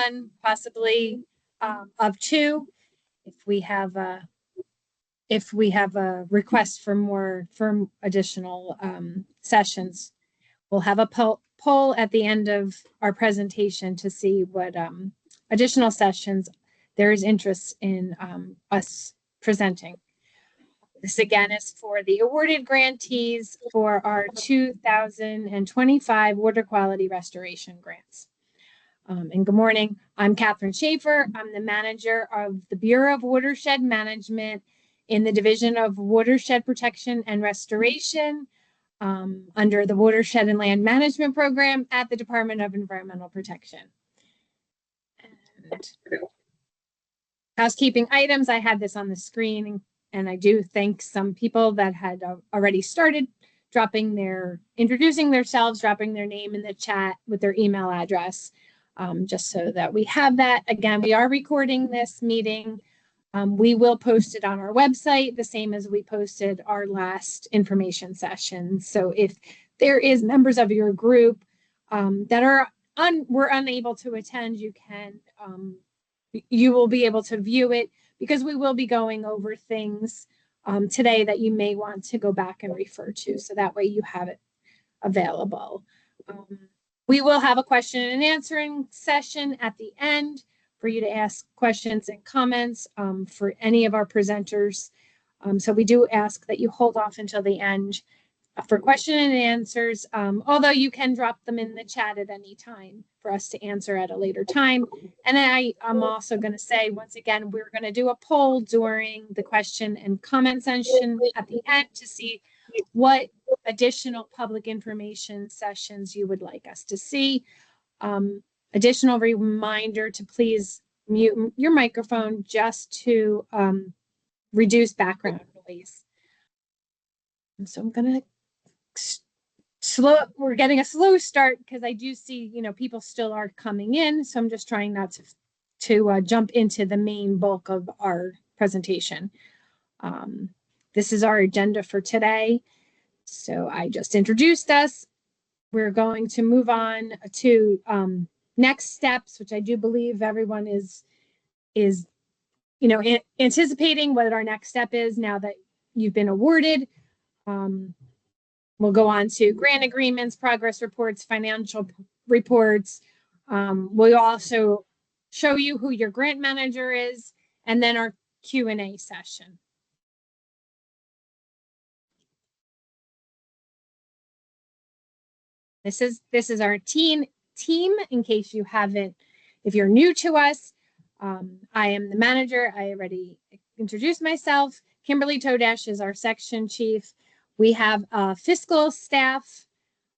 one, possibly of two. If we have a request for additional sessions, we'll have a poll at the end of our presentation to see what additional sessions there is interest in us presenting. This again is for the awarded grantees for our 2025 water quality restoration grants. And good morning, I'm Catherine Schaefer. I'm the manager of the Bureau of Watershed Management in the Division of Watershed Protection and Restoration under the Watershed and Land Management Program at the Department of Environmental Protection. And housekeeping items, I had this on the screen, and I do thank some people that had already started introducing themselves, dropping their name in the chat with their email address, just so that we have that. Again, we are recording this meeting. We will post it on our website, the same as we posted our last information session. So if there is members of your group that were unable to attend, you will be able to view it, because we will be going over things today that you may want to go back and refer to. So that way you have it available. We will have a question and answering session at the end for you to ask questions and comments for any of our presenters. So we do ask that you hold off until the end for question and answers, although you can drop them in the chat at any time for us to answer at a later time. And I'm also going to say, once again, we're going to do a poll during the question and comment session at the end to see what additional public information sessions you would like us to see. Additional reminder to please mute your microphone just to reduce background noise. And so I'm going to we're getting a slow start because I do see, people still are coming in. So I'm just trying not to jump into the main bulk of our presentation. This is our agenda for today. So I just introduced us. We're going to move on to next steps, which I do believe everyone is anticipating what our next step is now that you've been awarded. We'll go on to grant agreements, progress reports, financial reports. We'll also show you who your grant manager is, and then our Q&A session. This is our team. In case you haven't, if you're new to us, I am the manager. I already introduced myself. Kimberly Todash is our section chief. We have a fiscal staff.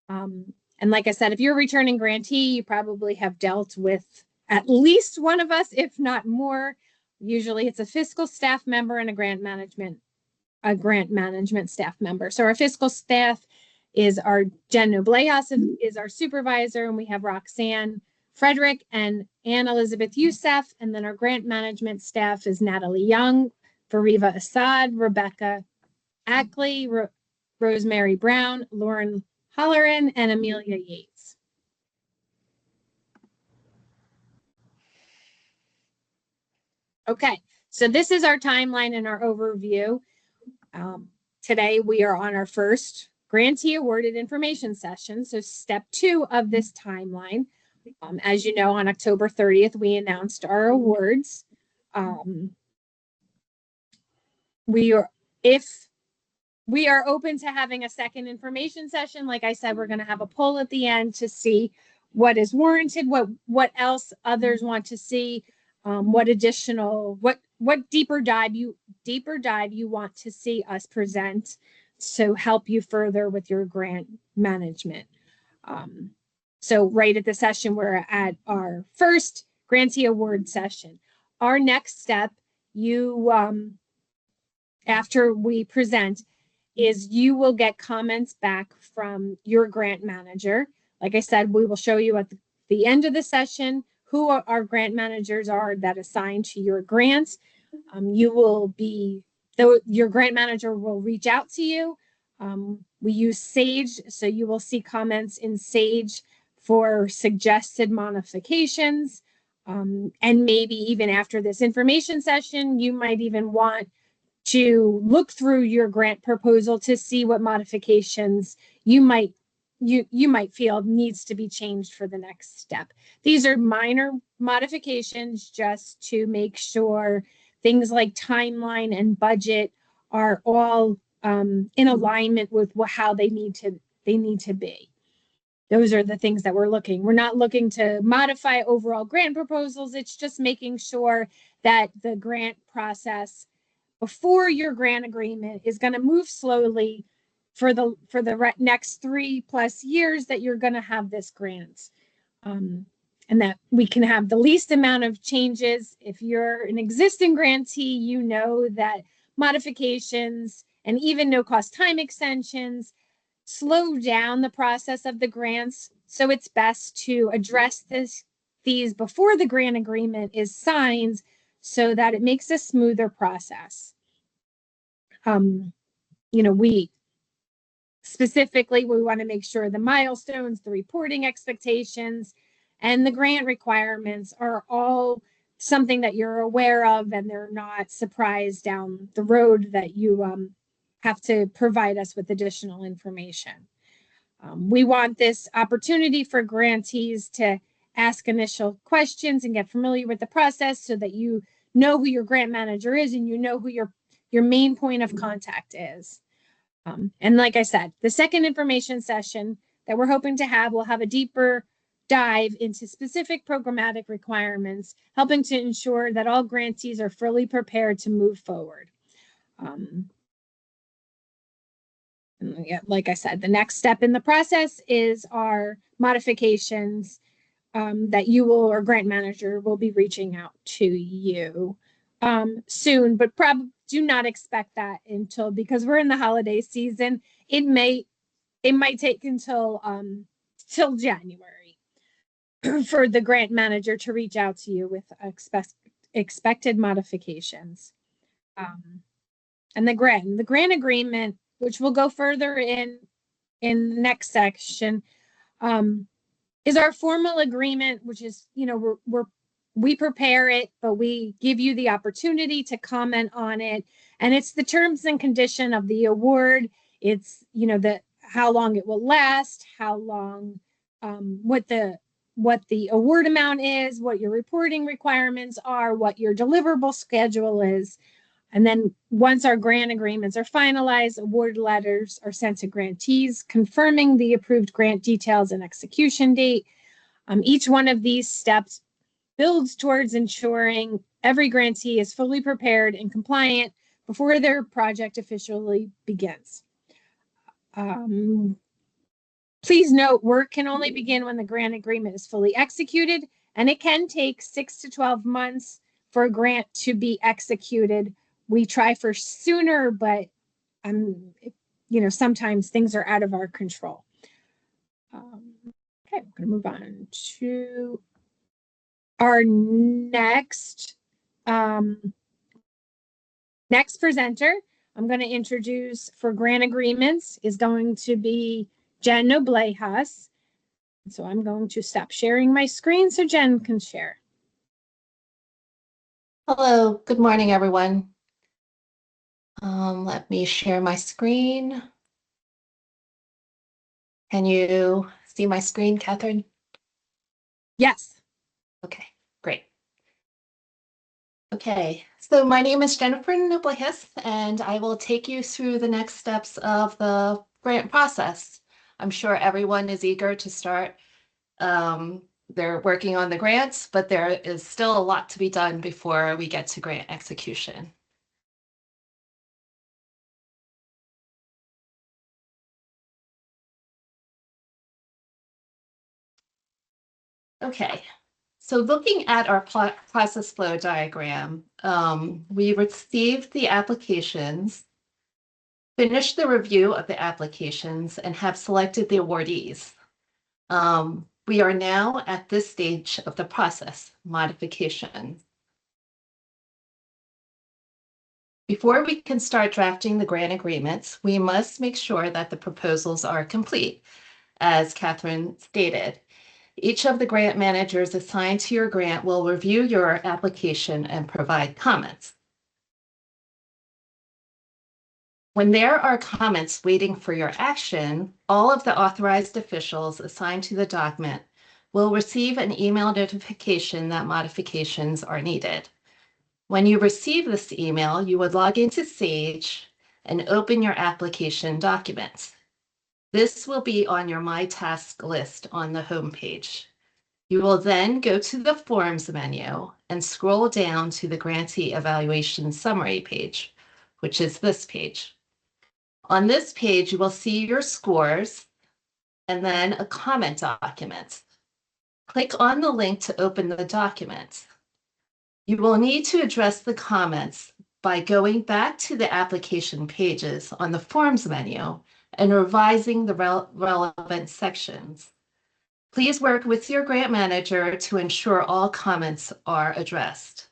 And like I said, if you're a returning grantee, you probably have dealt with at least one of us, if not more. Usually it's a fiscal staff member and a grant management staff member. So our fiscal staff is our Jen Noblejas is our supervisor, and we have Roxanne Frederick and Ann Elizabeth Youssef. And then our grant management staff is Natalie Young, Fariva Assad, Rebecca Ackley, Rosemary Brown, Lauren Holleran, and Amelia Yates. Okay, so this is our timeline and our overview. Today we are on our first grantee awarded information session. So step 2 of this timeline. As you know, on October 30th, we announced our awards. If we are open to having a second information session, like I said, we're going to have a poll at the end to see what is warranted, what else others want to see, what deeper dive you want to see us present to help you further with your grant management. So right at the session, we're at our first grantee award session. Our next step, after we present, is you will get comments back from your grant manager. Like I said, we will show you at the end of the session who our grant managers are that assign to your grants. Your grant manager will reach out to you. We use Sage, so you will see comments in Sage for suggested modifications. And maybe even after this information session, you might even want to look through your grant proposal to see what modifications you might feel needs to be changed for the next step. These are minor modifications just to make sure things like timeline and budget are all in alignment with how they need to be. Those are the things that we're not looking to modify overall grant proposals. It's just making sure that the grant process before your grant agreement is going to move slowly for the next 3+ years that you're going to have this grant. And that we can have the least amount of changes. If you're an existing grantee, you know that modifications and even no cost time extensions slow down the process of the grants. So it's best to address these before the grant agreement is signed so that it makes a smoother process. We specifically, we want to make sure the milestones, the reporting expectations, and the grant requirements are all something that you're aware of, and they're not surprised down the road that you have to provide us with additional information. We want this opportunity for grantees to ask initial questions and get familiar with the process so that you know who your grant manager is and you know who your main point of contact is. And like I said, the second information session that we're hoping to have will have a deeper dive into specific programmatic requirements, helping to ensure that all grantees are fully prepared to move forward. Like I said, the next step in the process is our modifications that you will, or grant manager will be reaching out to you soon, but probably do not expect that until, because we're in the holiday season, it might take until January for the grant manager to reach out to you with expected modifications. And the grant agreement, which we'll go further in the next section, is our formal agreement, which is, we prepare it, but we give you the opportunity to comment on it. And it's the terms and condition of the award. It's, how long it will last, how long, what the award amount is, what your reporting requirements are, what your deliverable schedule is. And then once our grant agreements are finalized, award letters are sent to grantees confirming the approved grant details and execution date. Each one of these steps builds towards ensuring every grantee is fully prepared and compliant before their project officially begins. Please note, work can only begin when the grant agreement is fully executed, and it can take 6 to 12 months for a grant to be executed. We try for sooner, but sometimes things are out of our control. Okay, I'm going to move on to our next presenter. I'm going to introduce for grant agreements is going to be Jen Noblejas. So I'm going to stop sharing my screen so Jen can share. Hello, good morning, everyone. Let me share my screen. Can you see my screen, Catherine? Yes. Okay, great. Okay, so my name is Jennifer Noblejas, and I will take you through the next steps of the grant process. I'm sure everyone is eager to start. They're working on the grants, but there is still a lot to be done before we get to grant execution. Okay, so looking at our process flow diagram, we received the applications, finished the review of the applications, and have selected the awardees. We are now at this stage of the process, modification. Before we can start drafting the grant agreements, we must make sure that the proposals are complete, as Catherine stated. Each of the grant managers assigned to your grant will review your application and provide comments. When there are comments waiting for your action, all of the authorized officials assigned to the document will receive an email notification that modifications are needed. When you receive this email, you would log into Sage and open your application documents. This will be on your My Task list on the home page. You will then go to the Forms menu and scroll down to the Grantee Evaluation Summary page, which is this page. On this page, you will see your scores and then a comment document. Click on the link to open the document. You will need to address the comments by going back to the application pages on the Forms menu and revising the relevant sections. Please work with your grant manager to ensure all comments are addressed.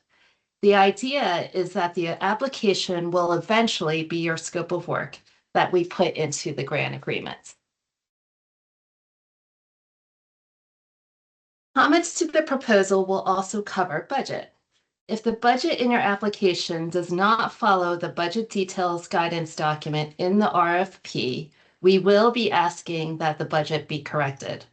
The idea is that the application will eventually be your scope of work that we put into the grant agreement. Comments to the proposal will also cover budget. If the budget in your application does not follow the budget details guidance document in the RFP, we will be asking that the budget be corrected.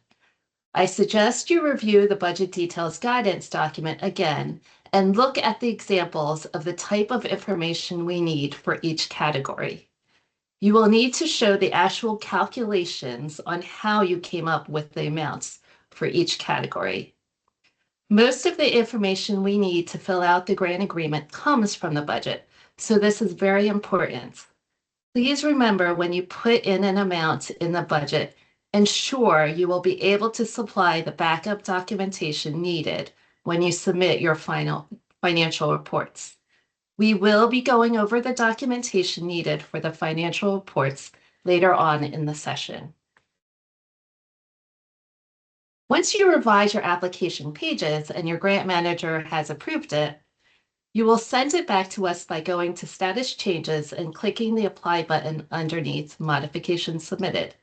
I suggest you review the budget details guidance document again and look at the examples of the type of information we need for each category. You will need to show the actual calculations on how you came up with the amounts for each category. Most of the information we need to fill out the grant agreement comes from the budget, so this is very important. Please remember when you put in an amount in the budget, ensure you will be able to supply the backup documentation needed when you submit your final financial reports. We will be going over the documentation needed for the financial reports later on in the session. Once you revise your application pages and your grant manager has approved it, you will send it back to us by going to Status Changes and clicking the Apply button underneath Modifications Submitted.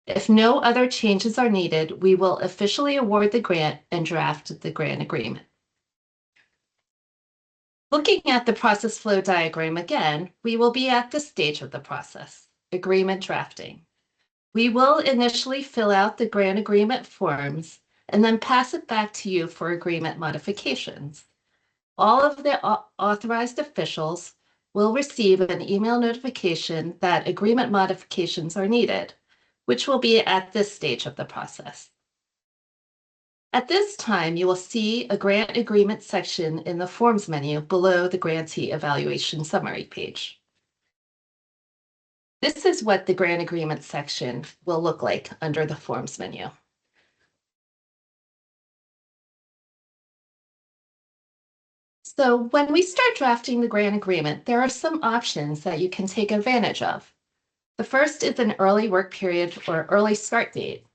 If no other changes are needed, we will officially award the grant and draft the grant agreement. Looking at the process flow diagram again, we will be at this stage of the process, agreement drafting. We will initially fill out the grant agreement forms and then pass it back to you for agreement modifications. All of the authorized officials will receive an email notification that agreement modifications are needed, which will be at this stage of the process. At this time, you will see a grant agreement section in the Forms menu below the Grantee Evaluation Summary page. This is what the grant agreement section will look like under the Forms menu. So when we start drafting the grant agreement, there are some options that you can take advantage of. The first is an early work period or early start date.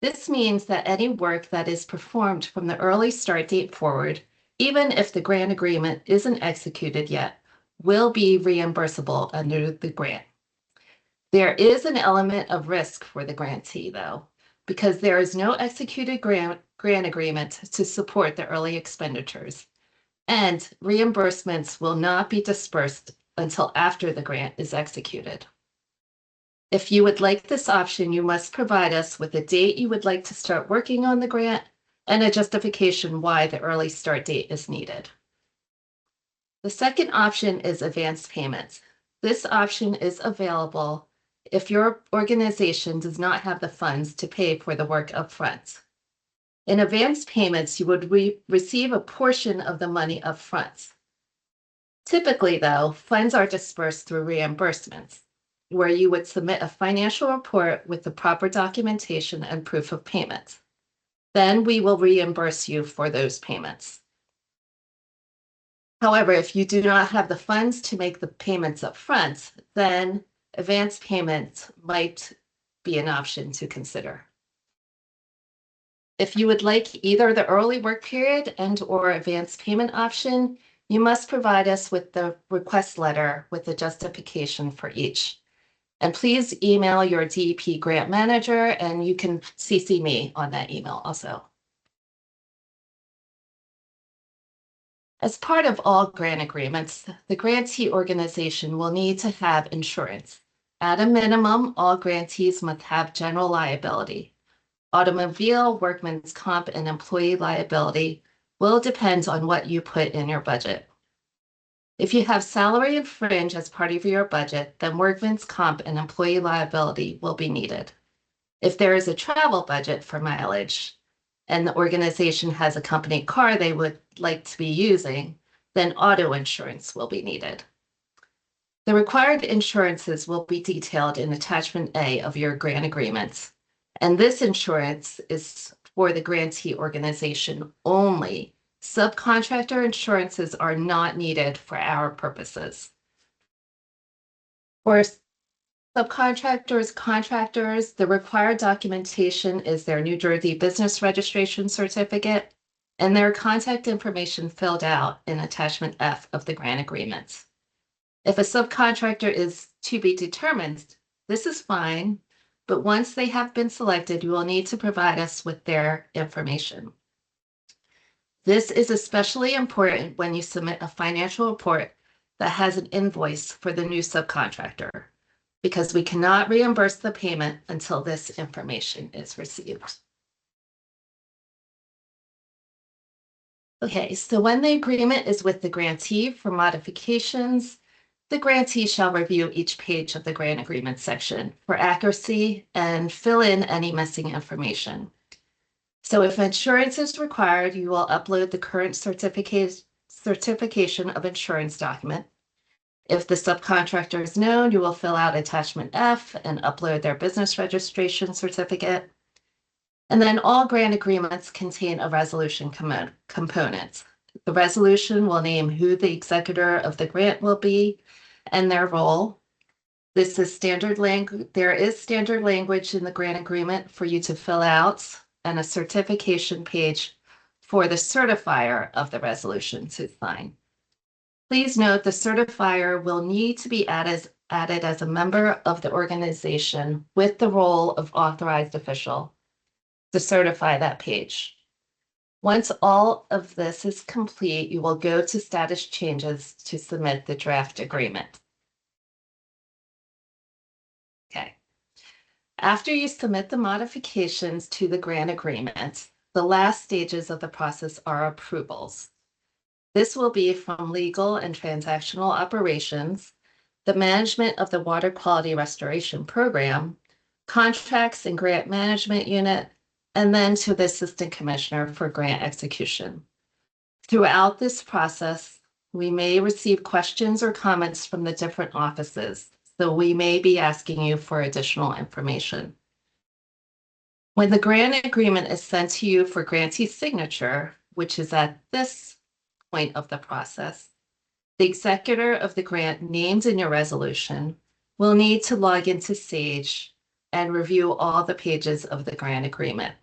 This means that any work that is performed from the early start date forward, even if the grant agreement isn't executed yet, will be reimbursable under the grant. There is an element of risk for the grantee, though, because there is no executed grant agreement to support the early expenditures, and reimbursements will not be dispersed until after the grant is executed. If you would like this option, you must provide us with a date you would like to start working on the grant and a justification why the early start date is needed. The second option is advance payments. This option is available if your organization does not have the funds to pay for the work upfront. In advance payments, you would receive a portion of the money upfront. Typically, though, funds are dispersed through reimbursements, where you would submit a financial report with the proper documentation and proof of payment. Then we will reimburse you for those payments. However, if you do not have the funds to make the payments up front, then advance payments might be an option to consider. If you would like either the early work period and/or advance payment option, you must provide us with the request letter with the justification for each. And please email your DEP grant manager, and you can CC me on that email also. As part of all grant agreements, the grantee organization will need to have insurance. At a minimum, all grantees must have general liability. Automobile, workman's comp, and employee liability will depend on what you put in your budget. If you have salary and fringe as part of your budget, then workman's comp and employee liability will be needed. If there is a travel budget for mileage and the organization has a company car they would like to be using, then auto insurance will be needed. The required insurances will be detailed in Attachment A of your grant agreements. And this insurance is for the grantee organization only. Subcontractor insurances are not needed for our purposes. For subcontractors, contractors, the required documentation is their New Jersey business registration certificate and their contact information filled out in Attachment F of the grant agreements. If a subcontractor is to be determined, this is fine, but once they have been selected, you will need to provide us with their information. This is especially important when you submit a financial report that has an invoice for the new subcontractor, because we cannot reimburse the payment until this information is received. Okay, so when the agreement is with the grantee for modifications, the grantee shall review each page of the grant agreement section for accuracy and fill in any missing information. So if insurance is required, you will upload the current certification of insurance document. If the subcontractor is known, you will fill out Attachment F and upload their business registration certificate. And then all grant agreements contain a resolution component. The resolution will name who the executor of the grant will be and their role. This is standard language. There is standard language in the grant agreement for you to fill out and a certification page for the certifier of the resolution to sign. Please note the certifier will need to be added as a member of the organization with the role of authorized official to certify that page. Once all of this is complete, you will go to status changes to submit the draft agreement. Okay. After you submit the modifications to the grant agreement, the last stages of the process are approvals. This will be from legal and transactional operations, the management of the water quality restoration program, contracts and grant management unit, and then to the assistant commissioner for grant execution. Throughout this process, we may receive questions or comments from the different offices, so we may be asking you for additional information. When the grant agreement is sent to you for grantee signature, which is at this point of the process, the executor of the grant named in your resolution will need to log into Sage and review all the pages of the grant agreement.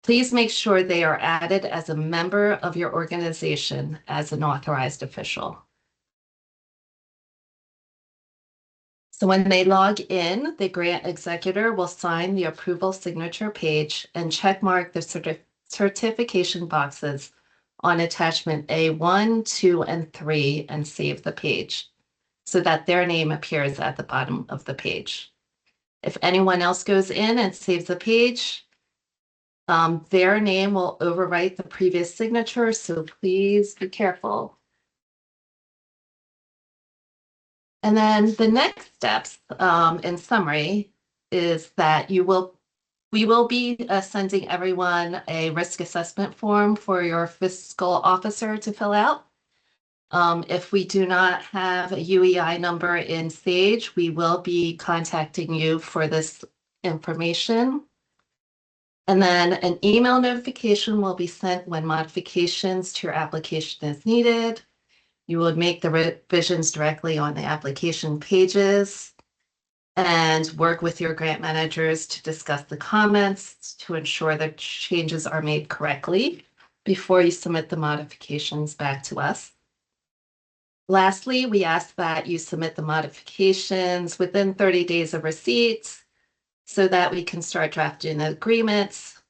Please make sure they are added as a member of your organization as an authorized official. So when they log in, the grant executor will sign the approval signature page and check mark the certification boxes on attachment A1, 2, and 3 and save the page so that their name appears at the bottom of the page. If anyone else goes in and saves the page, their name will overwrite the previous signature, so please be careful. And then the next steps, in summary, is that we will be sending everyone a risk assessment form for your fiscal officer to fill out. If we do not have a UEI number in Sage, we will be contacting you for this information. And then an email notification will be sent when modifications to your application is needed. You would make the revisions directly on the application pages and work with your grant managers to discuss the comments to ensure that changes are made correctly before you submit the modifications back to us. Lastly, we ask that you submit the modifications within 30 days of receipts so that we can start drafting the agreements.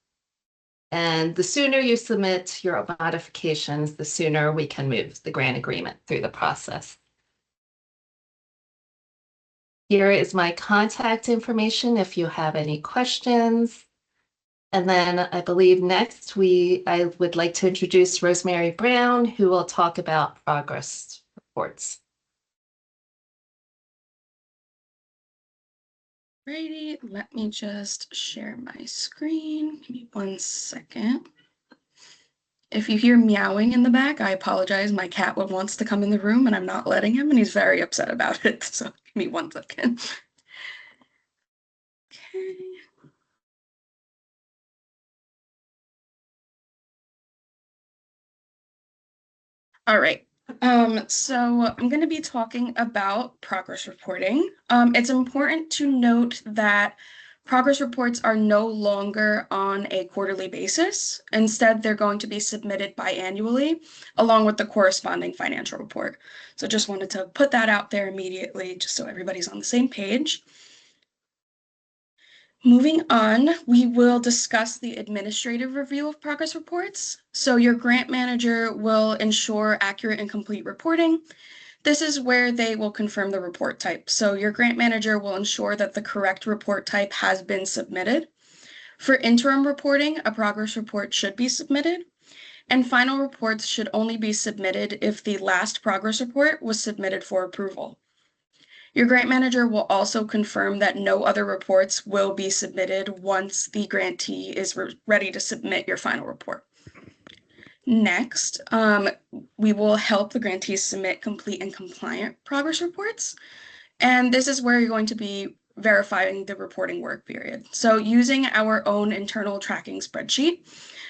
And the sooner you submit your modifications, the sooner we can move the grant agreement through the process. Here is my contact information if you have any questions. And then I believe next I would like to introduce Rosemary Brown, who will talk about progress reports. Righty, let me just share my screen. Give me 1 second. If you hear meowing in the back, I apologize. My cat wants to come in the room and I'm not letting him, and he's very upset about it. So give me 1 second. Okay. All right. So I'm going to be talking about progress reporting. It's important to note that progress reports are no longer on a quarterly basis. Instead, they're going to be submitted biannually, along with the corresponding financial report. So just wanted to put that out there immediately, just so everybody's on the same page. Moving on, we will discuss the administrative review of progress reports. So your grant manager will ensure accurate and complete reporting. This is where they will confirm the report type. So your grant manager will ensure that the correct report type has been submitted. For interim reporting, a progress report should be submitted. And final reports should only be submitted if the last progress report was submitted for approval. Your grant manager will also confirm that no other reports will be submitted once the grantee is ready to submit your final report. Next, we will help the grantees submit complete and compliant progress reports. And this is where you're going to be verifying the reporting work period. So using our own internal tracking spreadsheet,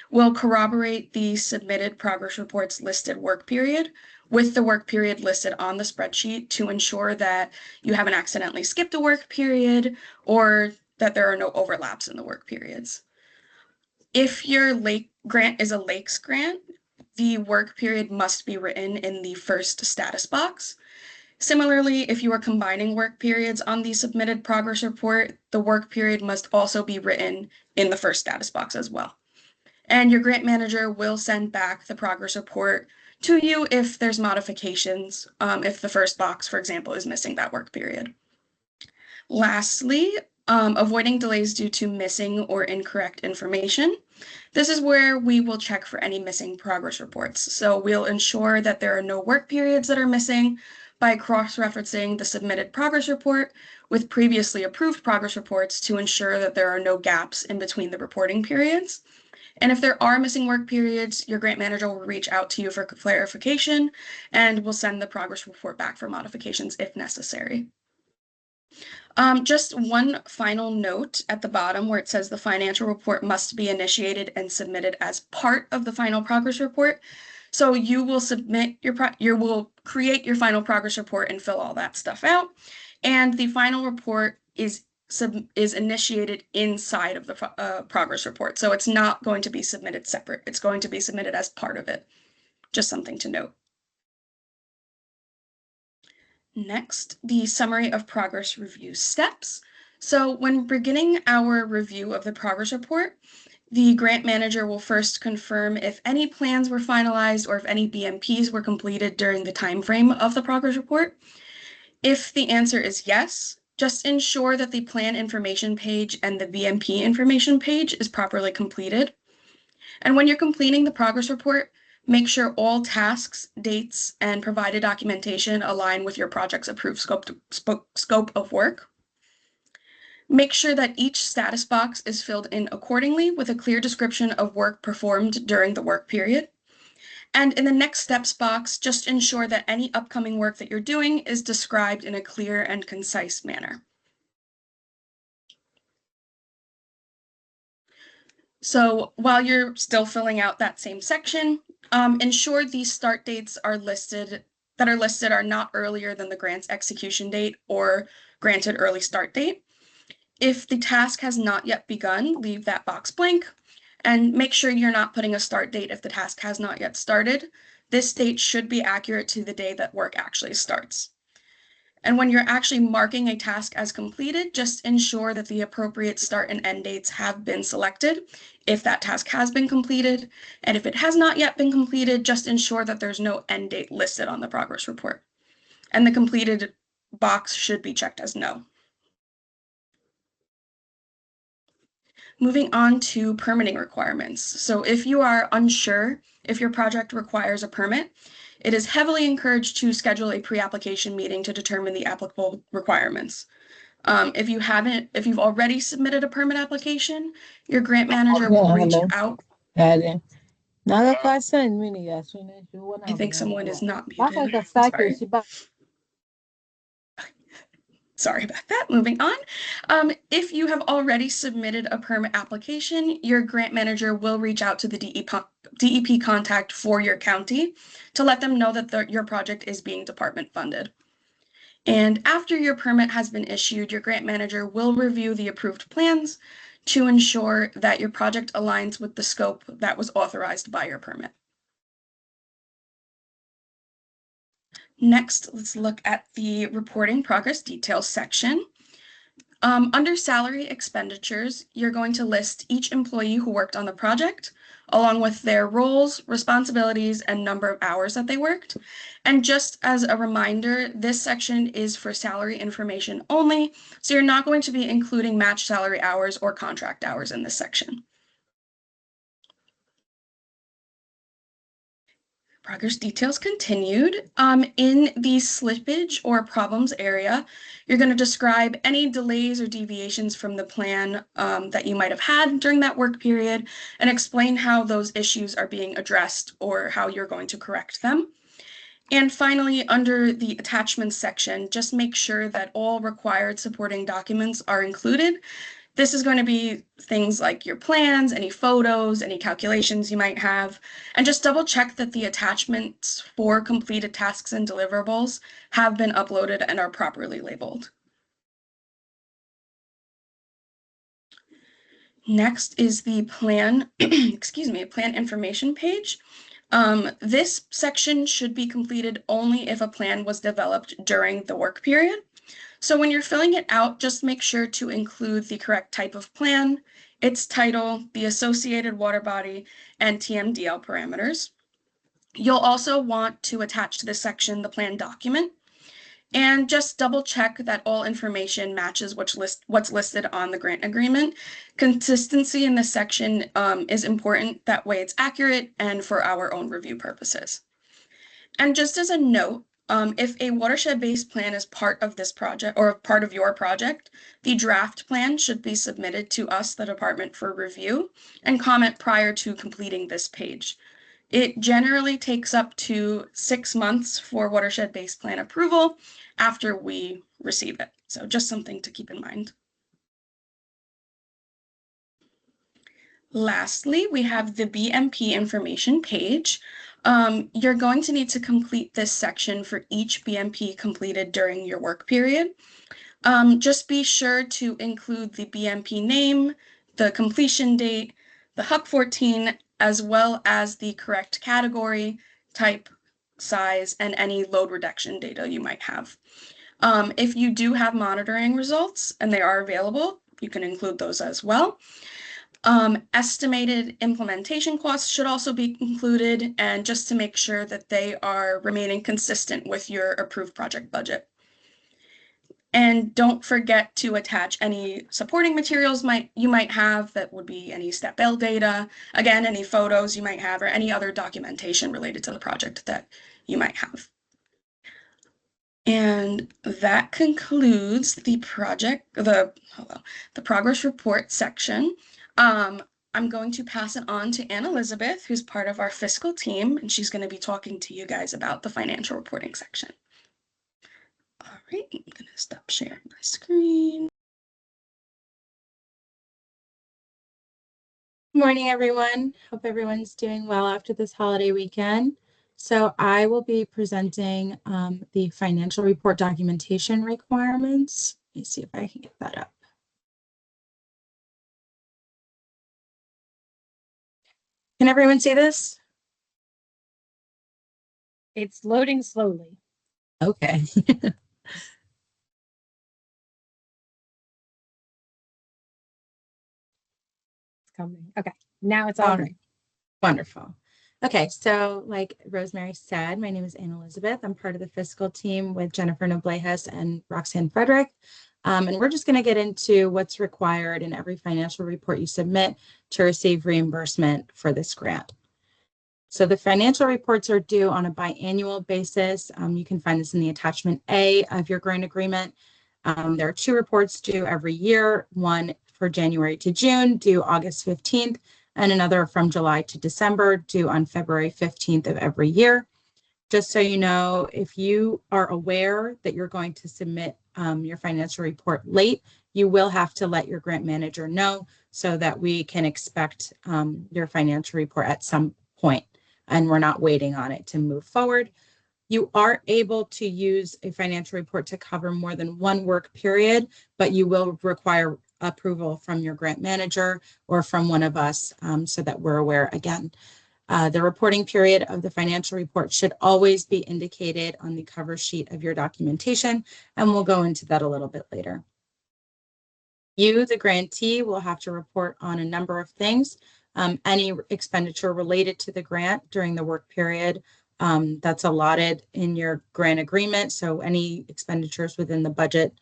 we'll corroborate the submitted progress reports listed work period with the work period listed on the spreadsheet to ensure that you haven't accidentally skipped a work period or that there are no overlaps in the work periods. If your lake grant is a lakes grant, the work period must be written in the first status box. Similarly, if you are combining work periods on the submitted progress report, the work period must also be written in the first status box as well. And your grant manager will send back the progress report to you if there's modifications, if the first box, for example, is missing that work period. Lastly, avoiding delays due to missing or incorrect information. This is where we will check for any missing progress reports. So we'll ensure that there are no work periods that are missing by cross-referencing the submitted progress report with previously approved progress reports to ensure that there are no gaps in between the reporting periods. And if there are missing work periods, your grant manager will reach out to you for clarification and will send the progress report back for modifications if necessary. Just one final note at the bottom where it says the financial report must be initiated and submitted as part of the final progress report. So you will submit you will create your final progress report and fill all that stuff out. And the final report is initiated inside of the progress report. So it's not going to be submitted separate. It's going to be submitted as part of it. Just something to note. Next, the summary of progress review steps. So when beginning our review of the progress report, the grant manager will first confirm if any plans were finalized or if any BMPs were completed during the time frame of the progress report. If the answer is yes, just ensure that the plan information page and the BMP information page is properly completed. And when you're completing the progress report, make sure all tasks, dates, and provided documentation align with your project's approved scope of work. Make sure that each status box is filled in accordingly with a clear description of work performed during the work period. And in the next steps box, just ensure that any upcoming work that you're doing is described in a clear and concise manner. So while you're still filling out that same section, ensure these start dates are listed are not earlier than the grant's execution date or granted early start date. If the task has not yet begun, leave that box blank. And make sure you're not putting a start date if the task has not yet started. This date should be accurate to the day that work actually starts. And when you're actually marking a task as completed, just ensure that the appropriate start and end dates have been selected if that task has been completed. And if it has not yet been completed, just ensure that there's no end date listed on the progress report. And the completed box should be checked as no. Moving on to permitting requirements. So if you are unsure if your project requires a permit, it is heavily encouraged to schedule a pre-application meeting to determine the applicable requirements. If you've already submitted a permit application, your grant manager will reach out. I think someone is not muted. Sorry about that. Moving on. If you have already submitted a permit application, your grant manager will reach out to the DEP contact for your county to let them know that your project is being department funded. And after your permit has been issued, your grant manager will review the approved plans to ensure that your project aligns with the scope that was authorized by your permit. Next, let's look at the reporting progress details section. Under salary expenditures, you're going to list each employee who worked on the project, along with their roles, responsibilities, and number of hours that they worked. And just as a reminder, this section is for salary information only, so you're not going to be including match salary hours or contract hours in this section. Progress details continued. In the slippage or problems area, you're going to describe any delays or deviations from the plan that you might have had during that work period and explain how those issues are being addressed or how you're going to correct them. And finally, under the attachments section, just make sure that all required supporting documents are included. This is going to be things like your plans, any photos, any calculations you might have, and just double check that the attachments for completed tasks and deliverables have been uploaded and are properly labeled. Next is the plan, plan information page. This section should be completed only if a plan was developed during the work period. So when you're filling it out, just make sure to include the correct type of plan, its title, the associated water body, and TMDL parameters. You'll also want to attach to this section the plan document, and just double check that all information matches what's listed on the grant agreement. Consistency in this section is important. That way it's accurate and for our own review purposes. And just as a note, if a watershed-based plan is part of this project or part of your project, the draft plan should be submitted to us, the department, for review and comment prior to completing this page. It generally takes up to 6 months for watershed-based plan approval after we receive it. So just something to keep in mind. Lastly, we have the BMP information page. You're going to need to complete this section for each BMP completed during your work period. Just be sure to include the BMP name, the completion date, the HUC 14, as well as the correct category, type, size, and any load reduction data you might have. If you do have monitoring results and they are available, you can include those as well. Estimated implementation costs should also be included, and just to make sure that they are remaining consistent with your approved project budget. And don't forget to attach any supporting materials you might have. That would be any step L data, again, any photos you might have, or any other documentation related to the project that you might have. And that concludes the progress report section. I'm going to pass it on to Anne Elizabeth, who's part of our fiscal team, and she's going to be talking to you guys about the financial reporting section. All right, I'm going to stop sharing my screen. Good morning, everyone. Hope everyone's doing well after this holiday weekend. So I will be presenting the financial report documentation requirements. Let me see if I can get that up. Can everyone see this? It's loading slowly. Okay. It's coming. Okay. Now it's All all right. Wonderful. Okay, so like Rosemary said, my name is Anne Elizabeth. I'm part of the fiscal team with Jennifer Noblejas and Roxanne Frederick. And we're just going to get into what's required in every financial report you submit to receive reimbursement for this grant. So the financial reports are due on a biannual basis. You can find this in the attachment A of your grant agreement. There are 2 reports due every year, one for January to June, due August 15th, and another from July to December, due on February 15th of every year. Just so you know, if you are aware that you're going to submit your financial report late, you will have to let your grant manager know so that we can expect your financial report at some point, and we're not waiting on it to move forward. You are able to use a financial report to cover more than one work period, but you will require approval from your grant manager or from one of us so that we're aware again. The reporting period of the financial report should always be indicated on the cover sheet of your documentation, and we'll go into that a little bit later. You, the grantee, will have to report on a number of things. Any expenditure related to the grant during the work period that's allotted in your grant agreement. So any expenditures within the budget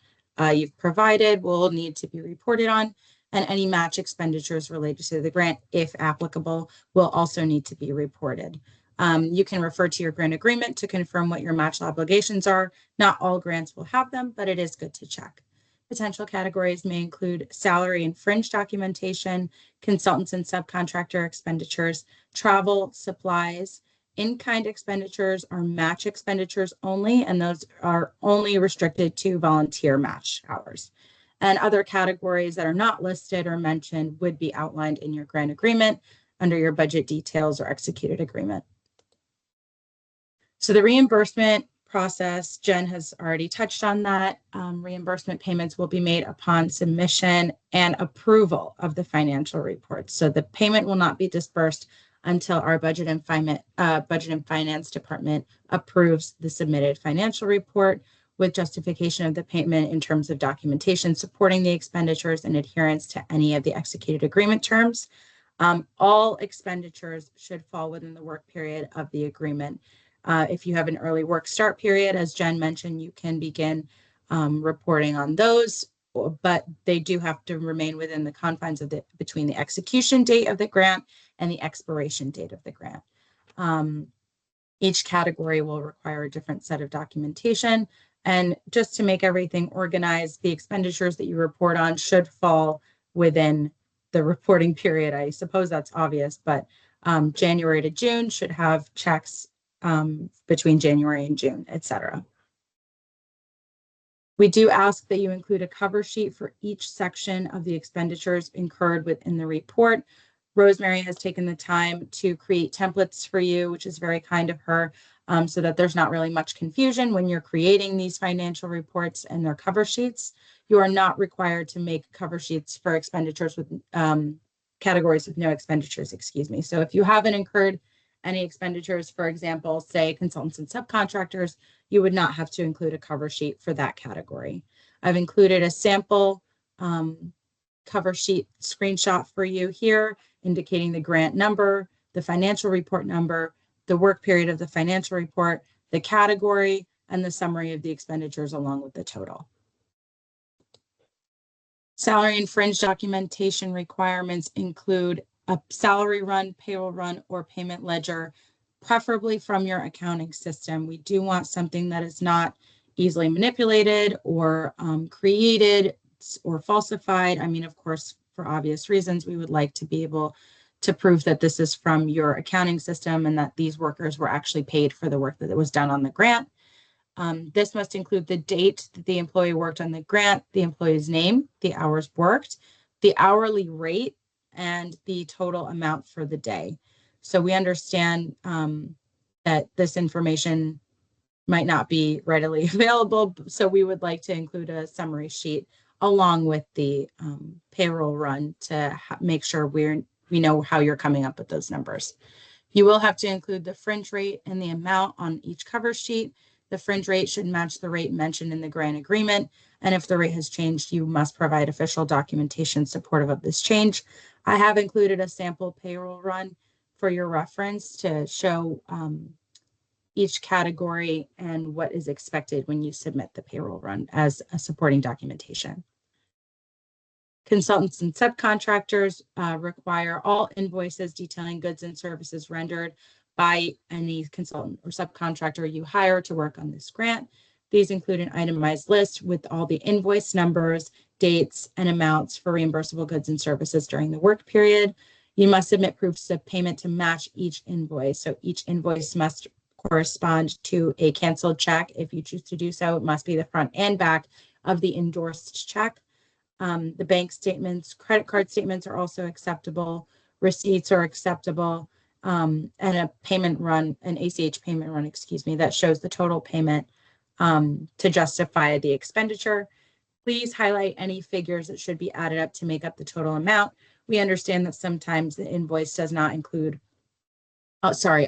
you've provided will need to be reported on, and any match expenditures related to the grant, if applicable, will also need to be reported. You can refer to your grant agreement to confirm what your match obligations are. Not all grants will have them, but it is good to check. Potential categories may include salary and fringe documentation, consultants and subcontractor expenditures, travel, supplies, in-kind expenditures or match expenditures only, and those are only restricted to volunteer match hours. And other categories that are not listed or mentioned would be outlined in your grant agreement under your budget details or executed agreement. So the reimbursement process, Jen has already touched on that. Reimbursement payments will be made upon submission and approval of the financial report. So the payment will not be dispersed until our budget and finance department approves the submitted financial report with justification of the payment in terms of documentation supporting the expenditures and adherence to any of the executed agreement terms. All expenditures should fall within the work period of the agreement. If you have an early work start period, as Jen mentioned, you can begin reporting on those, but they do have to remain within the confines of between the execution date of the grant and the expiration date of the grant. Each category will require a different set of documentation. And just to make everything organized, the expenditures that you report on should fall within the reporting period. I suppose that's obvious, but January to June should have checks between January and June, etc. We do ask that you include a cover sheet for each section of the expenditures incurred within the report. Rosemary has taken the time to create templates for you, which is very kind of her, so that there's not really much confusion when you're creating these financial reports and their cover sheets. You are not required to make cover sheets for expenditures with categories with no expenditures, excuse me. So if you haven't incurred any expenditures, for example, say consultants and subcontractors, you would not have to include a cover sheet for that category. I've included a sample cover sheet screenshot for you here, indicating the grant number, the financial report number, the work period of the financial report, the category, and the summary of the expenditures along with the total. Salary and fringe documentation requirements include a salary run, payroll run, or payment ledger, preferably from your accounting system. We do want something that is not easily manipulated or created or falsified. I mean, of course, for obvious reasons, we would like to be able to prove that this is from your accounting system and that these workers were actually paid for the work that was done on the grant. This must include the date that the employee worked on the grant, the employee's name, the hours worked, the hourly rate, and the total amount for the day. So we understand that this information might not be readily available, so we would like to include a summary sheet along with the payroll run to make sure we we know how you're coming up with those numbers. You will have to include the fringe rate and the amount on each cover sheet. The fringe rate should match the rate mentioned in the grant agreement. And if the rate has changed, you must provide official documentation supportive of this change. I have included a sample payroll run for your reference to show each category and what is expected when you submit the payroll run as a supporting documentation. Consultants and subcontractors require all invoices detailing goods and services rendered by any consultant or subcontractor you hire to work on this grant. These include an itemized list with all the invoice numbers, dates, and amounts for reimbursable goods and services during the work period. You must submit proofs of payment to match each invoice. So each invoice must correspond to a canceled check. If you choose to do so, it must be the front and back of the endorsed check. The bank statements, credit card statements are also acceptable. Receipts are acceptable. And a payment run, an ACH payment run, excuse me, that shows the total payment to justify the expenditure. Please highlight any figures that should be added up to make up the total amount. We understand that sometimes the invoice does not include,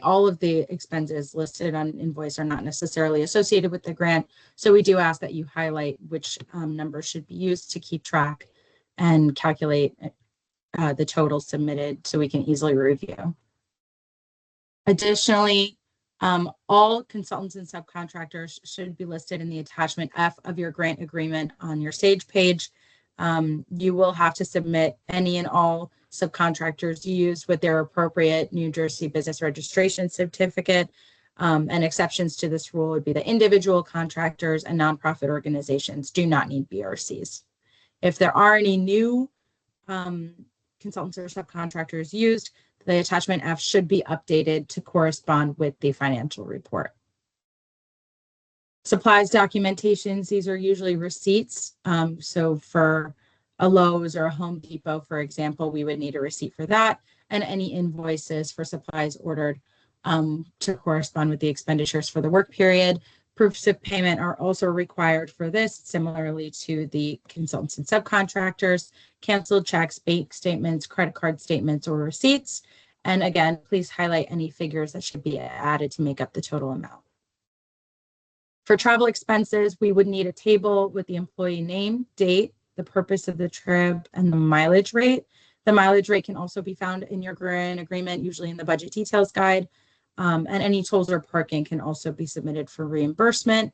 all of the expenses listed on an invoice are not necessarily associated with the grant. So we do ask that you highlight which numbers should be used to keep track and calculate the total submitted so we can easily review. Additionally, all consultants and subcontractors should be listed in the attachment F of your grant agreement on your Sage page. You will have to submit any and all subcontractors used with their appropriate New Jersey business registration certificate. And exceptions to this rule would be the individual contractors and nonprofit organizations do not need BRCs. If there are any new consultants or subcontractors used, the attachment F should be updated to correspond with the financial report. Supplies documentations, these are usually receipts. So for a Lowe's or a Home Depot, for example, we would need a receipt for that, and any invoices for supplies ordered to correspond with the expenditures for the work period. Proofs of payment are also required for this, similarly to the consultants and subcontractors, canceled checks, bank statements, credit card statements, or receipts. And again, please highlight any figures that should be added to make up the total amount. For travel expenses, we would need a table with the employee name, date, the purpose of the trip, and the mileage rate. The mileage rate can also be found in your grant agreement, usually in the budget details guide. And any tolls or parking can also be submitted for reimbursement.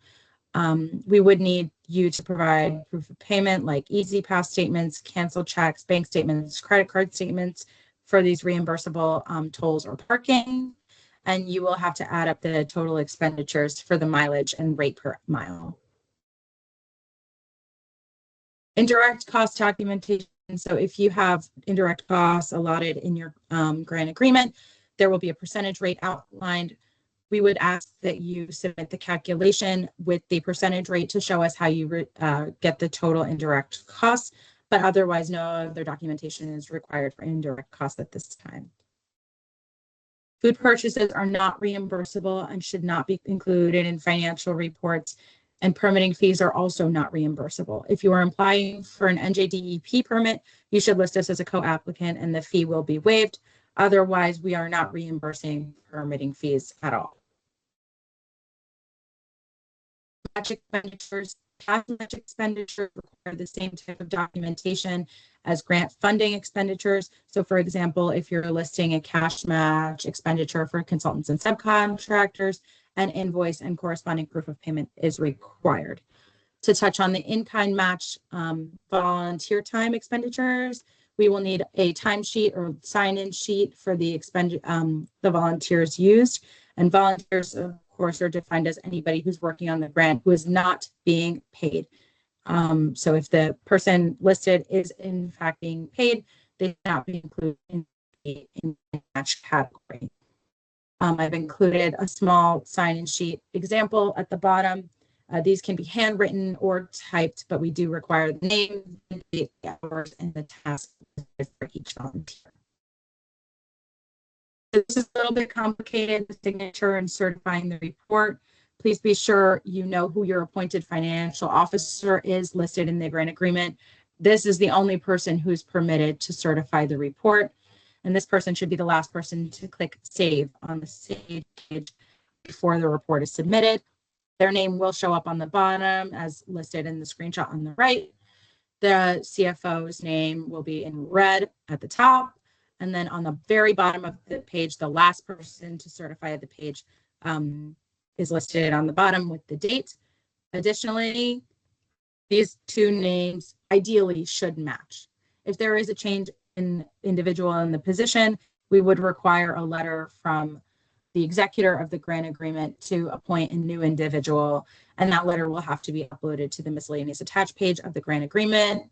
We would need you to provide proof of payment like Easy Pass statements, canceled checks, bank statements, credit card statements for these reimbursable tolls or parking. And you will have to add up the total expenditures for the mileage and rate per mile. Indirect cost documentation. So if you have indirect costs allotted in your grant agreement, there will be a percentage rate outlined. We would ask that you submit the calculation with the percentage rate to show us how you get the total indirect costs, but otherwise no other documentation is required for indirect costs at this time. Food purchases are not reimbursable and should not be included in financial reports, and permitting fees are also not reimbursable. If you are applying for an NJDEP permit, you should list us as a co-applicant and the fee will be waived. Otherwise, we are not reimbursing permitting fees at all. Match expenditures, cash match expenditures require the same type of documentation as grant funding expenditures. So for example, if you're listing a cash match expenditure for consultants and subcontractors, an invoice and corresponding proof of payment is required. To touch on the in-kind match volunteer time expenditures, we will need a timesheet or sign-in sheet for the volunteers used. And volunteers, of course, are defined as anybody who's working on the grant who is not being paid. So if the person listed is in fact being paid, they should not be included in the match category. I've included a small sign-in sheet example at the bottom. These can be handwritten or typed, but we do require the name, the date, the hours, and the task for each volunteer. This is a little bit complicated, the signature and certifying the report. Please be sure you know who your appointed financial officer is listed in the grant agreement. This is the only person who's permitted to certify the report. and this person should be the last person to click save on the save page before the report is submitted. Their name will show up on the bottom as listed in the screenshot on the right. The CFO's name will be in red at the top. And then on the very bottom of the page, the last person to certify the page is listed on the bottom with the date. Additionally, these two names ideally should match. If there is a change in individual in the position, we would require a letter from the executor of the grant agreement to appoint a new individual, and that letter will have to be uploaded to the miscellaneous attached page of the grant agreement.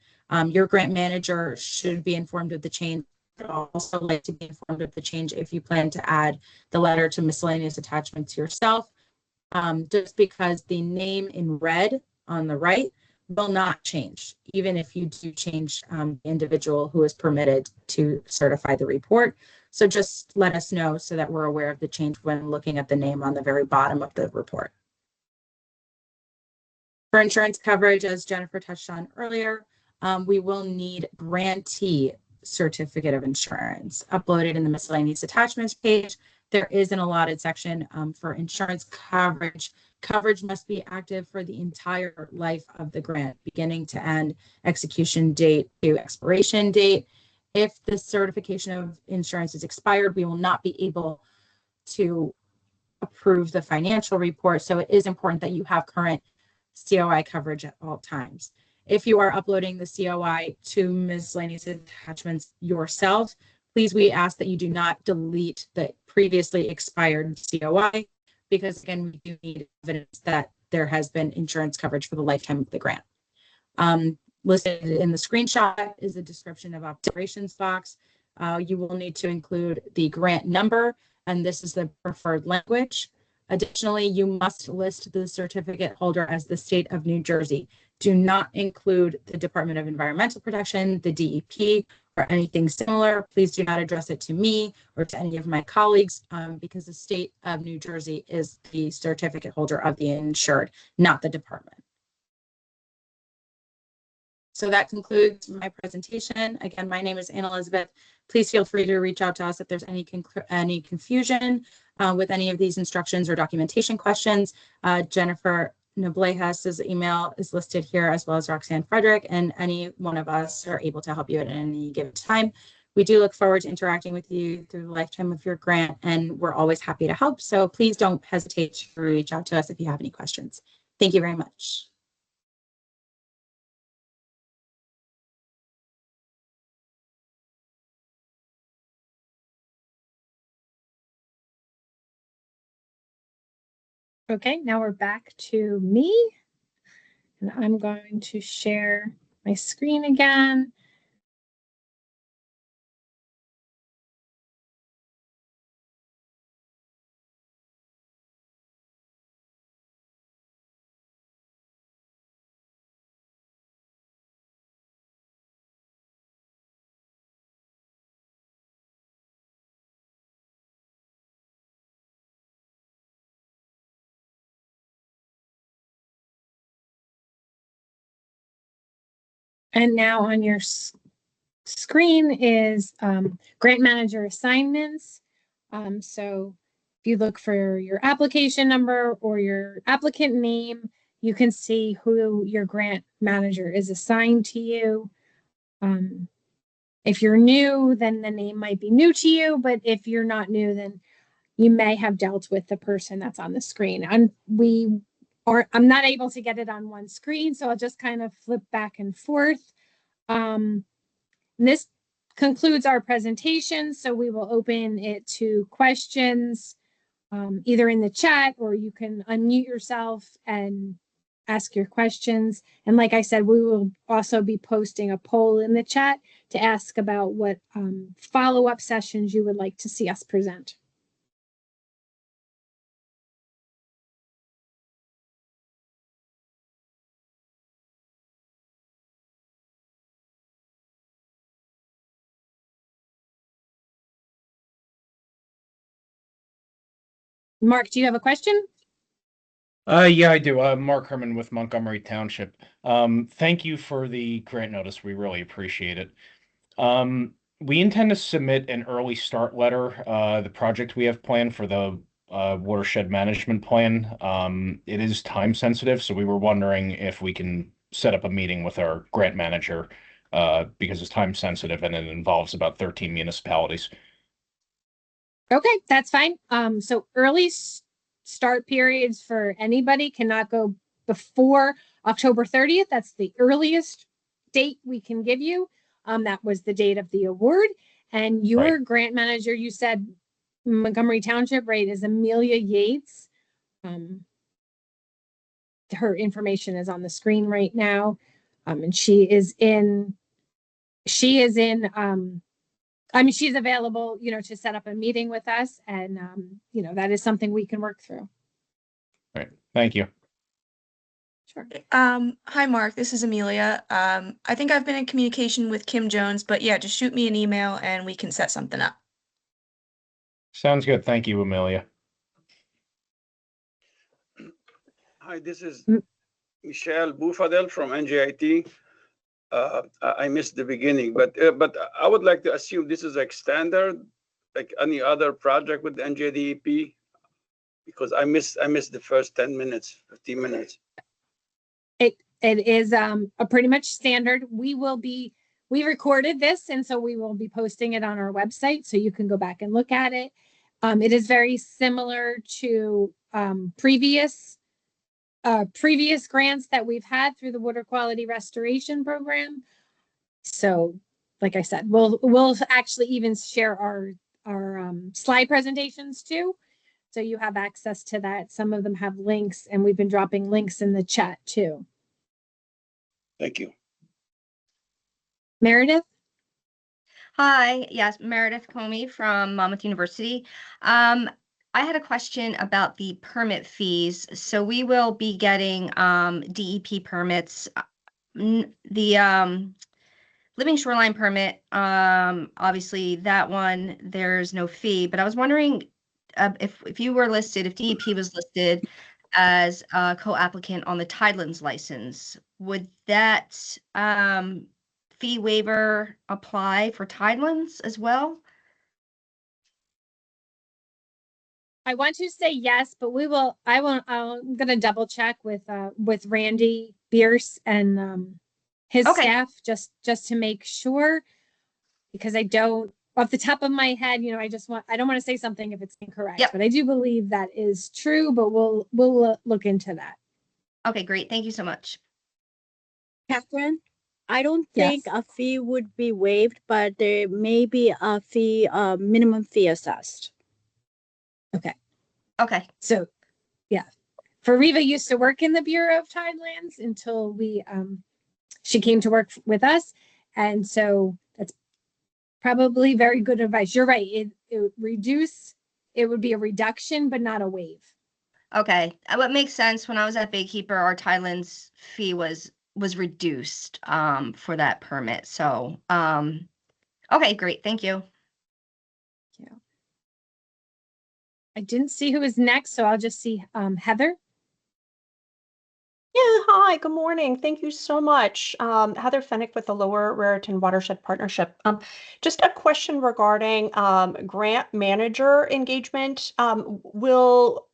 Your grant manager should be informed of the change, but also like to be informed of the change if you plan to add the letter to miscellaneous attachments yourself. Just because the name in red on the right will not change, even if you do change the individual who is permitted to certify the report. So just let us know so that we're aware of the change when looking at the name on the very bottom of the report. For insurance coverage, as Jennifer touched on earlier, we will need grantee certificate of insurance uploaded in the miscellaneous attachments page. There is an allotted section for insurance coverage. Coverage must be active for the entire life of the grant, beginning to end, execution date to expiration date. If the certification of insurance is expired, we will not be able to approve the financial report. So it is important that you have current COI coverage at all times. If you are uploading the COI to miscellaneous attachments yourself, please, we ask that you do not delete the previously expired COI, because again, we do need evidence that there has been insurance coverage for the lifetime of the grant. Listed in the screenshot is a description of operations box. You will need to include the grant number, and this is the preferred language. Additionally, you must list the certificate holder as the state of New Jersey. Do not include the Department of Environmental Protection, the DEP, or anything similar. Please do not address it to me or to any of my colleagues, because the state of New Jersey is the certificate holder of the insured, not the department. So that concludes my presentation. Again, my name is Anna Elizabeth. Please feel free to reach out to us if there's any confusion with any of these instructions or documentation questions. Jennifer Noblejas' email is listed here, as well as Roxanne Frederick, and any one of us are able to help you at any given time. We do look forward to interacting with you through the lifetime of your grant, and we're always happy to help. So please don't hesitate to reach out to us if you have any questions. Thank you very much. Okay, now we're back to me, and I'm going to share my screen again. And now on your screen is grant manager assignments. So if you look for your application number or your applicant name, you can see who your grant manager is assigned to you. If you're new, then the name might be new to you, but if you're not new, then you may have dealt with the person that's on the screen. I'm not able to get it on one screen, so I'll just kind of flip back and forth. This concludes our presentation, so we will open it to questions, either in the chat, or you can unmute yourself and ask your questions. And like I said, we will also be posting a poll in the chat to ask about what follow-up sessions you would like to see us present. Mark, do you have a question? Yeah, I do. Mark Herman with Montgomery Township. Thank you for the grant notice. We really appreciate it. we intend to submit an early start letter, the project we have planned for the watershed management plan. It is time sensitive, so we were wondering if we can set up a meeting with our grant manager, because it's time sensitive and it involves about 13 municipalities. Okay, that's fine. So start periods for anybody cannot go before October 30th. That's the earliest date we can give you. That was the date of the award. And your Right. grant manager, you said Montgomery Township, right, is Amelia Yates. Her information is on the screen right now. And she's available, to set up a meeting with us, and that is something we can work through. Right. Thank you. Sure. Hi, Mark. This is Amelia. I think I've been in communication with Kim Jones, but yeah, just shoot me an email and we can set something up. Sounds good. Thank you, Amelia. Hi, this is Mm. Michelle Bufadel from NJIT. I missed the beginning, but I would like to assume this is like standard, like any other project with the NJDEP, because I missed the first 10 minutes, 15 minutes. It is a pretty much standard. We recorded this, and so we will be posting it on our website, so you can go back and look at it. It is very similar to previous grants that we've had through the Water Quality Restoration Program. So, like I said, we'll actually even share our slide presentations too, so you have access to that. Some of them have links, and we've been dropping links in the chat too. Thank you. Meredith? Hi, yes, Meredith Comey from Monmouth University. I had a question about the permit fees. So we will be getting DEP permits. The living shoreline permit, obviously that one, there's no fee, but I was wondering if you were listed, if DEP was listed as a co-applicant on the Tidelands license, would that fee waiver apply for Tidelands as well? I want to say yes, but I'm gonna double check with Randy Bierce and his Okay. staff just to make sure, because I don't, off the top of my head, I don't want to say something if it's incorrect. Yep. But I do believe that is true, but we'll look into that. Okay, great. Thank you so much. Catherine, I don't Yes. think a fee would be waived, but there may be a fee, minimum fee assessed. Okay. So, yeah, Fariva used to work in the Bureau of Tidelands until she came to work with us, and so that's probably very good advice. You're right. It would be a reduction, but not a waive. Okay. What makes sense, when I was at Baykeeper, our Tidelands fee was reduced for that permit. So okay, great. Thank you. I didn't see who was next, so I'll just see Heather. Yeah, hi, good morning. Thank you so much. Heather Fennick with the Lower Raritan Watershed Partnership. Just a question regarding grant manager engagement. Will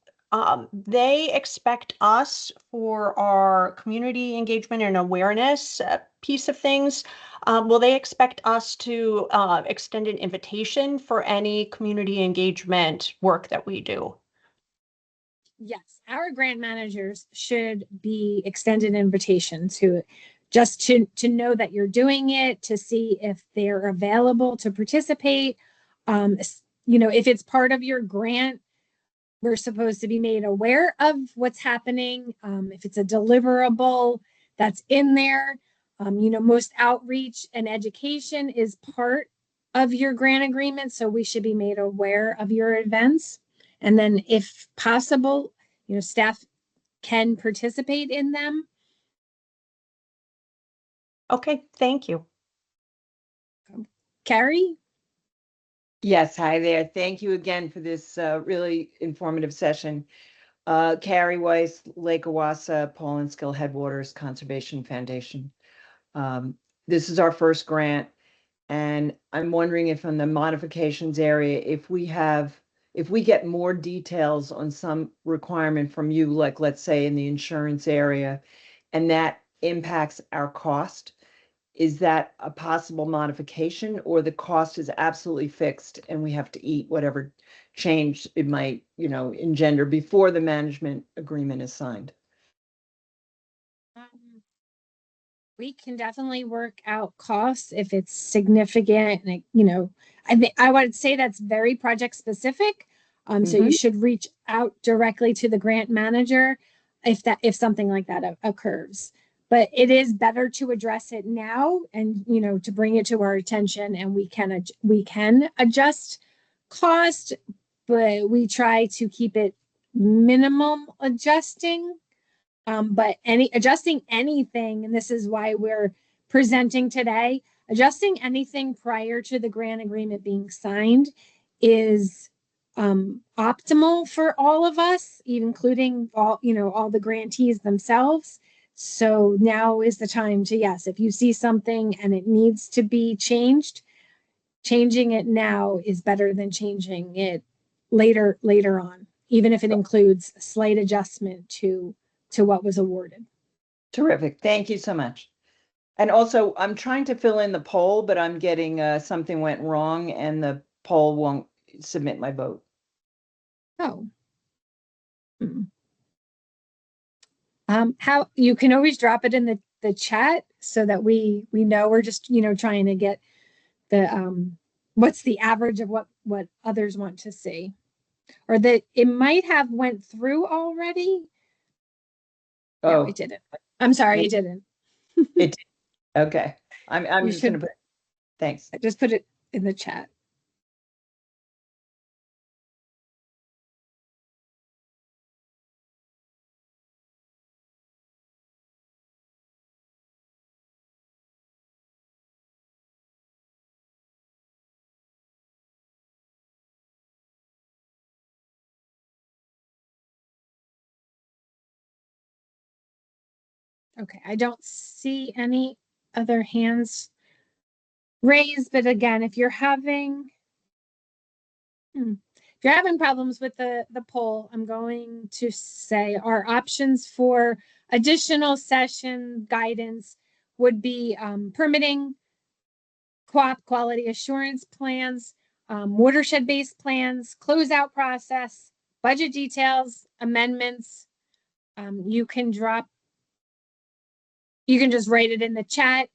they expect us for our community engagement and awareness piece of things? Will they expect us to extend an invitation for any community engagement work that we do? Yes, our grant managers should be extended invitation to know that you're doing it, to see if they're available to participate. If it's part of your grant, we're supposed to be made aware of what's happening. If it's a deliverable that's in there, most outreach and education is part of your grant agreement, so we should be made aware of your events. And then if possible, staff can participate in them. Okay, thank you. Carrie? Yes, hi there. Thank you again for this really informative session. Carrie Weiss, Lake Owassa, Paul Headwaters Conservation Foundation. This is our first grant. And I'm wondering if in the modifications area, if we get more details on some requirement from you, like let's say in the insurance area, and that impacts our cost, is that a possible modification, or the cost is absolutely fixed and we have to eat whatever change it might, engender before the management agreement is signed? We can definitely work out costs if it's significant. And, I think I would say that's very project specific. So you should reach out directly to the grant manager if something like that occurs. But it is better to address it now and, to bring it to our attention, and we can adjust cost, but we try to keep it minimum adjusting. But adjusting anything, and this is why we're presenting today, adjusting anything prior to the grant agreement being signed is optimal for all of us, including all the grantees themselves. So now is the time to, yes, if you see something and it needs to be changed, changing it now is better than changing it later on, even if it includes a slight adjustment to what was awarded. Terrific. Thank you so much. And also, I'm trying to fill in the poll, but I'm getting something went wrong and the poll won't submit my vote. Oh. How you can always drop it in the chat so that we know. We're just, trying to get the what's the average of what others want to see, or that it might have went through already. No, Oh, it didn't. I'm sorry, it didn't. it okay. I'm You just gonna should- put thanks. I just put it in the chat. Okay, I don't see any other hands raised, but again, if you're having problems with the poll, I'm going to say our options for additional session guidance would be permitting, co-op quality assurance plans, watershed-based plans, closeout process, budget details, amendments. You can just write it in the chat.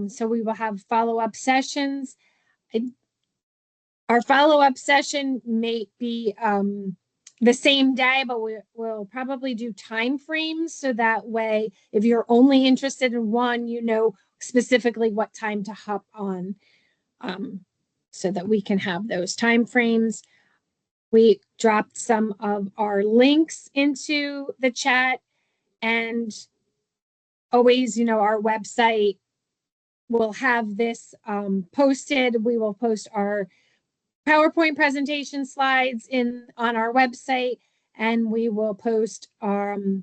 So we will have follow-up sessions. Our follow-up session may be the same day, but we'll probably do time frames. So that way, if you're only interested in one, you know specifically what time to hop on, so that we can have those time frames. We dropped some of our links into the chat, and always, our website will have this posted. We will post our PowerPoint presentation slides on our website, and we will post the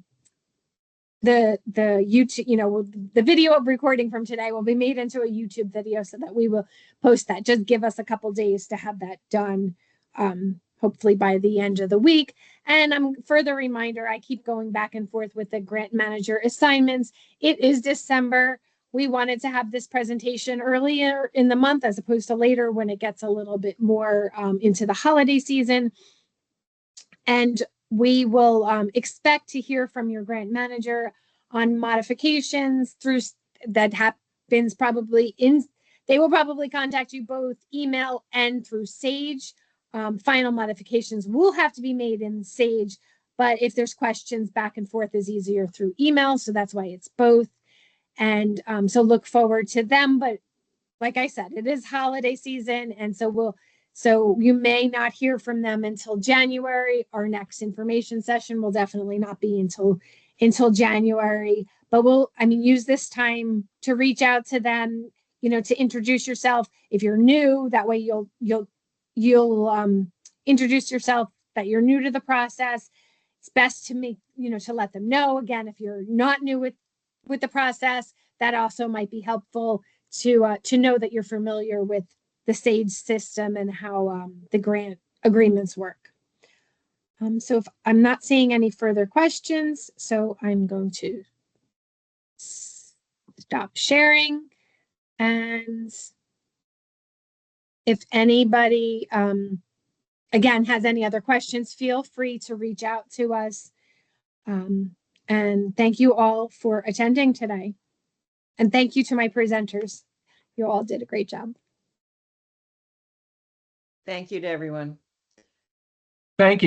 YouTube, the video of recording from today will be made into a YouTube video, so that we will post that. Just give us a couple days to have that done, hopefully by the end of the week. And further reminder, I keep going back and forth with the grant manager assignments. It is December. We wanted to have this presentation earlier in the month as opposed to later when it gets a little bit more into the holiday season. And we will expect to hear from your grant manager on modifications that happens probably they will probably contact you both email and through Sage. Final modifications will have to be made in Sage, but if there's questions, back and forth is easier through email. So that's why it's both. And so look forward to them. But like I said, it is holiday season. And so you may not hear from them until January. Our next information session will definitely not be until January, but use this time to reach out to them, to introduce yourself. If you're new, that way you'll introduce yourself that you're new to the process. It's best to to let them know. Again, if you're not new with the process, that also might be helpful to know that you're familiar with the SAGE system and how the grant agreements work. So if I'm not seeing any further questions, so I'm going to stop sharing. And if anybody, again, has any other questions, feel free to reach out to us. And thank you all for attending today. And thank you to my presenters. You all did a great job. Thank you to everyone. Thank you.